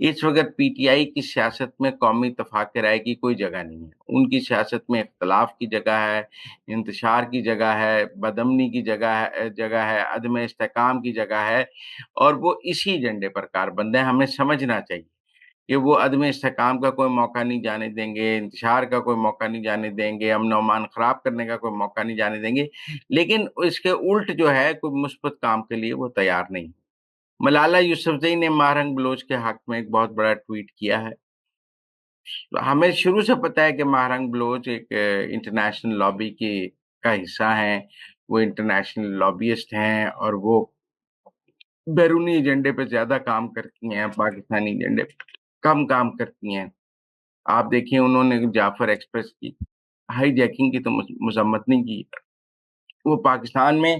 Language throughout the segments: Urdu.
اس وقت پی ٹی آئی کی سیاست میں قومی اتفاق رائے کی کوئی جگہ نہیں ہے. ان کی سیاست میں اختلاف کی جگہ ہے، انتشار کی جگہ ہے، بدامنی کی جگہ ہے، عدم استحکام کی جگہ ہے، اور وہ اسی ایجنڈے پر کاربند ہے. ہمیں سمجھنا چاہیے کہ وہ عدم استحکام کا کوئی موقع نہیں جانے دیں گے، انتشار کا کوئی موقع نہیں جانے دیں گے، امن و امان خراب کرنے کا کوئی موقع نہیں جانے دیں گے، لیکن اس کے الٹ جو ہے کوئی مثبت کام کے لیے وہ تیار نہیں. ملالہ یوسفزئی نے مہرنگ بلوچ کے حق میں ایک بہت بڑا ٹویٹ کیا ہے. ہمیں شروع سے پتا ہے کہ مہرنگ بلوچ ایک انٹرنیشنل لابی کا حصہ ہیں، وہ انٹرنیشنل لابیسٹ ہیں، اور وہ بیرونی ایجنڈے پہ زیادہ کام کرتی ہیں، پاکستانی ایجنڈے پہ کم کام کرتی ہیں. آپ دیکھیں انہوں نے جعفر ایکسپریس کی ہائی جیکنگ کی تو مذمت نہیں کی. وہ پاکستان میں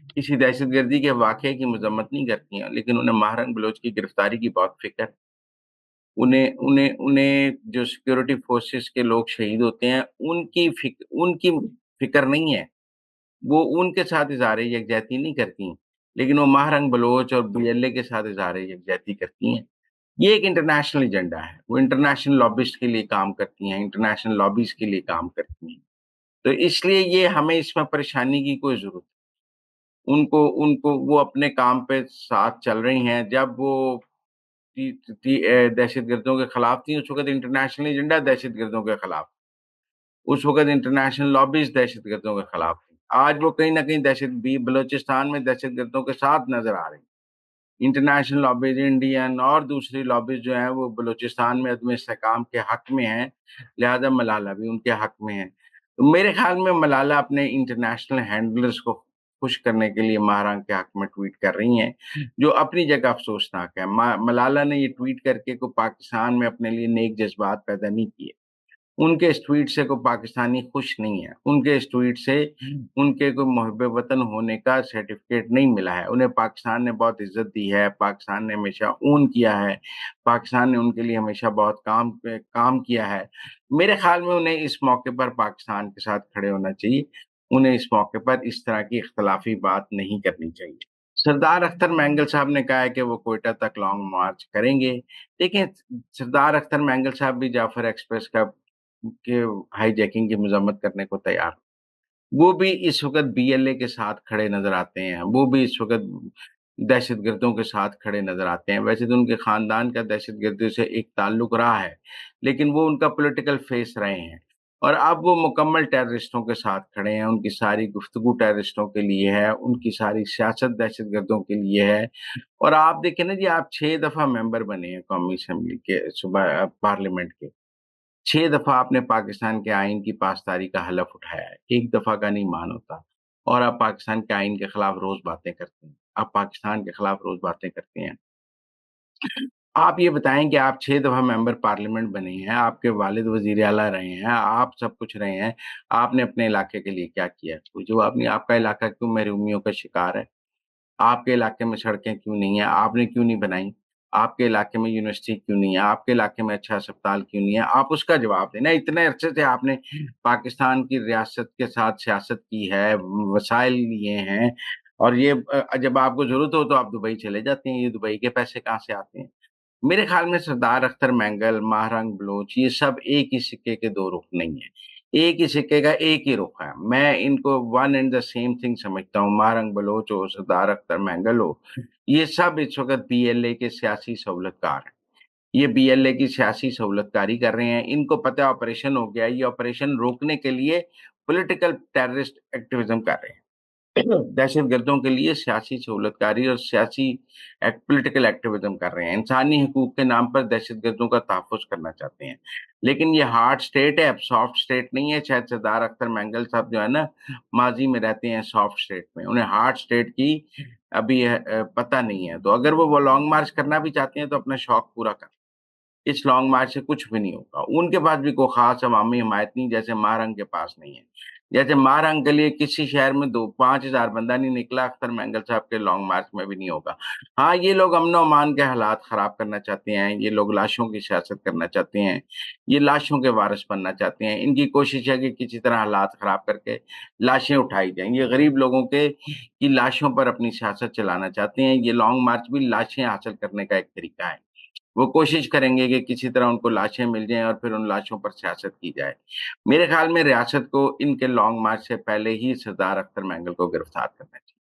کسی دہشت گردی کے واقعے کی مذمت نہیں کرتی ہیں، لیکن انہیں مہرنگ بلوچ کی گرفتاری کی بہت فکر. انہیں جو سیکیورٹی فورسز کے لوگ شہید ہوتے ہیں ان کی فکر نہیں ہے. وہ ان کے ساتھ اظہار یکجہتی نہیں کرتی، لیکن وہ مہرنگ بلوچ اور بی ایل اے کے ساتھ اظہار یکجہتی کرتی ہیں. یہ ایک انٹرنیشنل ایجنڈا ہے. وہ انٹرنیشنل لابسٹ کے لیے کام کرتی ہیں، انٹرنیشنل لابیز کے لیے کام کرتی ہیں. تو اس لیے یہ ہمیں اس میں پریشانی کی کوئی ضرورت ہے. ان کو وہ اپنے کام پہ ساتھ چل رہی ہیں. جب وہ دہشت گردوں کے خلاف تھی، اس وقت انٹرنیشنل ایجنڈا دہشت گردوں کے خلاف، اس وقت انٹرنیشنل لابیز دہشت گردوں کے خلاف تھی. آج وہ کہیں نہ کہیں بلوچستان میں دہشت گردوں کے ساتھ نظر آ رہی ہیں. انٹرنیشنل لابیز، انڈین اور دوسری لابیز جو ہیں وہ بلوچستان میں عدم استحکام کے حق میں ہیں، لہذا ملالہ بھی ان کے حق میں ہے. تو میرے خیال میں ملالہ اپنے انٹرنیشنل ہینڈلرز کو خوش کرنے کے لیے مہرنگ کے حق میں ٹویٹ کر رہی ہیں، جو اپنی جگہ افسوسناک ہے. ملالہ نے یہ ٹویٹ کر کے کوئی پاکستان میں اپنے لیے نیک جذبات پیدا نہیں کیے. ان کے اس ٹویٹ سے کوئی پاکستانی خوش نہیں ہے. ان کے اس ٹویٹ سے ان کے کوئی محب وطن ہونے کا سرٹیفکیٹ نہیں ملا ہے. انہیں پاکستان نے بہت عزت دی ہے، پاکستان نے ہمیشہ اون کیا ہے، پاکستان نے ان کے لیے ہمیشہ بہت کام کیا ہے. میرے خیال میں انہیں اس موقع پر پاکستان کے ساتھ کھڑے ہونا چاہیے. انہیں اس موقع پر اس طرح کی اختلافی بات نہیں کرنی چاہیے. سردار اختر مینگل صاحب نے کہا ہے کہ وہ کوئٹہ تک لانگ مارچ کریں گے. دیکھیں، سردار اختر مینگل صاحب بھی جعفر ایکسپریس کے ہائی جیکنگ کی مذمت کرنے کو تیار. وہ بھی اس وقت بی ایل اے کے ساتھ کھڑے نظر آتے ہیں. وہ بھی اس وقت دہشت گردوں کے ساتھ کھڑے نظر آتے ہیں. ویسے تو ان کے خاندان کا دہشت گردی سے ایک تعلق رہا ہے، لیکن وہ ان کا پولیٹیکل فیس رہے ہیں، اور اب وہ مکمل ٹیررسٹوں کے ساتھ کھڑے ہیں. ان کی ساری گفتگو ٹیررسٹوں کے لیے ہے، ان کی ساری سیاست دہشت گردوں کے لیے ہے. اور آپ دیکھیں نا جی، آپ 6 دفعہ ممبر بنے ہیں قومی اسمبلی کے، صوبہ پارلیمنٹ کے. 6 دفعہ آپ نے پاکستان کے آئین کی پاسداری کا حلف اٹھایا ہے. ایک دفعہ کا نہیں مان ہوتا. اور آپ پاکستان کے آئین کے خلاف روز باتیں کرتے ہیں. آپ پاکستان کے خلاف روز باتیں کرتے ہیں. آپ یہ بتائیں کہ آپ 6 دفعہ ممبر پارلیمنٹ بنے ہیں، آپ کے والد وزیر اعلیٰ رہے ہیں، آپ سب کچھ رہے ہیں، آپ نے اپنے علاقے کے لیے کیا کیا؟ کوئی جواب نہیں. آپ کا علاقہ کیوں محرومیوں کا شکار ہے؟ آپ کے علاقے میں سڑکیں کیوں نہیں ہیں؟ آپ نے کیوں نہیں بنائی؟ آپ کے علاقے میں یونیورسٹی کیوں نہیں ہے؟ آپ کے علاقے میں اچھا اسپتال کیوں نہیں ہے؟ آپ اس کا جواب دینا. اتنے عرصے سے آپ نے پاکستان کی ریاست کے ساتھ سیاست کی ہے، وسائل لیے ہیں، اور یہ جب آپ کو ضرورت ہو تو آپ دبئی چلے جاتے ہیں. یہ دبئی کے پیسے کہاں سے آتے ہیں؟ میرے خیال میں سردار اختر مینگل، مہرنگ بلوچ، یہ سب ایک ہی سکے کے دو رخ نہیں ہیں. ایک ہی سکے کا ایک ہی رخ ہے. میں ان کو one and the same thing سمجھتا ہوں. مہرنگ بلوچ ہو، سردار اختر مینگل ہو، یہ سب اس وقت بی ایل اے کے سیاسی سہولت کار ہیں. یہ بی ایل اے کی سیاسی سہولت کاری کر رہے ہیں. ان کو پتہ آپریشن ہو گیا. یہ آپریشن روکنے کے لیے پولیٹیکل ٹیررسٹ ایکٹیویزم کر رہے ہیں. دہشت گردوں کے لیے سیاسی سہولت کاری اور سیاسی پولیٹیکل ایکٹیویزم کر رہے ہیں. انسانی حقوق کے نام پر دہشت گردوں کا تحفظ کرنا چاہتے ہیں. لیکن یہ ہارڈ سٹیٹ ہے، اب سافٹ سٹیٹ نہیں ہے. شاید سردار اختر مینگل صاحب جو ہے نا، ماضی میں رہتے ہیں سافٹ سٹیٹ میں. انہیں ہارڈ سٹیٹ کی ابھی پتہ نہیں ہے. تو اگر وہ لانگ مارچ کرنا بھی چاہتے ہیں تو اپنا شوق پورا کر. اس لانگ مارچ سے کچھ بھی نہیں ہوگا. ان کے پاس بھی کوئی خاص عوامی حمایت نہیں، جیسے مہرنگ کے پاس نہیں ہے. جیسے مہرنگ کے لیے کسی شہر میں 5,000 بندہ نہیں نکلا، اختر مینگل صاحب کے لانگ مارچ میں بھی نہیں ہوگا. ہاں، یہ لوگ امن و امان کے حالات خراب کرنا چاہتے ہیں. یہ لوگ لاشوں کی سیاست کرنا چاہتے ہیں. یہ لاشوں کے وارث بننا چاہتے ہیں. ان کی کوشش ہے کہ کسی طرح حالات خراب کر کے لاشیں اٹھائی جائیں. یہ غریب لوگوں کی لاشوں پر اپنی سیاست چلانا چاہتے ہیں. یہ لانگ مارچ بھی لاشیں حاصل کرنے کا ایک طریقہ ہے. وہ کوشش کریں گے کہ کسی طرح ان کو لاشیں مل جائیں اور پھر ان لاشوں پر سیاست کی جائے۔ میرے خیال میں ریاست کو ان کے لانگ مارچ سے پہلے ہی سردار اختر مینگل کو گرفتار کرنا چاہیے،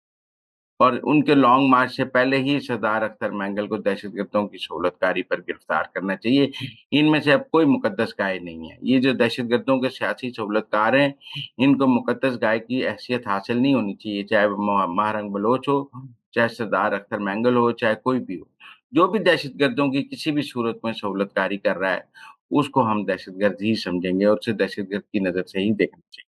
اور ان کے لانگ مارچ سے پہلے ہی سردار اختر مینگل کو دہشت گردوں کی سہولت کاری پر گرفتار کرنا چاہیے۔ ان میں سے اب کوئی مقدس گائے نہیں ہے۔ یہ جو دہشت گردوں کے سیاسی سہولت کار ہیں، ان کو مقدس گائے کی حیثیت حاصل نہیں ہونی چاہیے، چاہے وہ مہرنگ بلوچ ہو، چاہے سردار اختر مینگل ہو، چاہے کوئی بھی ہو۔ جو بھی دہشت گردوں کی کسی بھی صورت میں سہولت کاری کر رہا ہے، اس کو ہم دہشت گرد ہی سمجھیں گے اور اسے دہشت گرد کی نظر سے ہی دیکھنا چاہیے۔